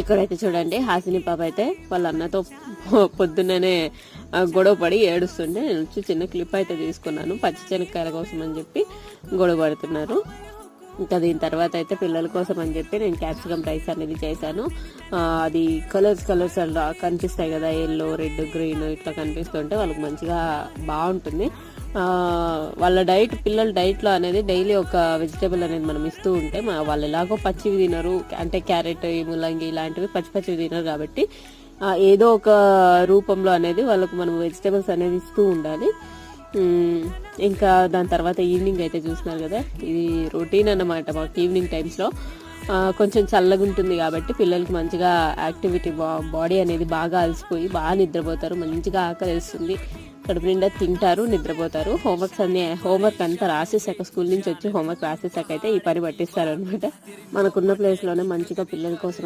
ఇక్కడైతే చూడండి హాసిని పాప అయితే వాళ్ళ అన్నతో పొద్దున్ననే గొడవ పడి ఏడుస్తుంటే నేను వచ్చి చిన్న క్లిప్ అయితే తీసుకున్నాను. పచ్చి శనక్కాయల కోసం అని చెప్పి గొడవ పడుతున్నారు. ఇంకా దీని తర్వాత అయితే పిల్లల కోసం అని చెప్పి నేను క్యాప్సికమ్ రైస్ అనేది చేశాను. అది కలర్స్ అలా కనిపిస్తాయి కదా, ఎల్లో, రెడ్, గ్రీన్ ఇట్లా కనిపిస్తుంటే వాళ్ళకి మంచిగా బాగుంటుంది. వాళ్ళ పిల్లల డైట్లో అనేది డైలీ ఒక వెజిటేబుల్ అనేది మనం ఇస్తూ ఉంటే వాళ్ళు ఎలాగో పచ్చివి తినరు, అంటే క్యారెట్, ముల్లంగి ఇలాంటివి పచ్చివి తినరు కాబట్టి ఏదో ఒక రూపంలో అనేది వాళ్ళకు మనం వెజిటేబుల్స్ అనేది ఇస్తూ ఉండాలి. ఇంకా దాని తర్వాత ఈవినింగ్ అయితే చూస్తున్నారు కదా, ఇది రొటీన్ అన్నమాట మాకు ఈవినింగ్ టైమ్స్లో. కొంచెం చల్లగా ఉంటుంది కాబట్టి పిల్లలకి మంచిగా యాక్టివిటీ, బాడీ అనేది బాగా అలసిపోయి బాగా నిద్రపోతారు, మంచిగా ఆకలిస్తుంది, కడుపు నిండా తింటారు, నిద్రపోతారు. హోంవర్క్ అంతా రాసేసాక, స్కూల్ నుంచి వచ్చి హోంవర్క్ రాసేసాక అయితే ఈ పని పట్టిస్తారు అనమాట. మనకున్న ప్లేస్లోనే మంచిగా పిల్లల కోసం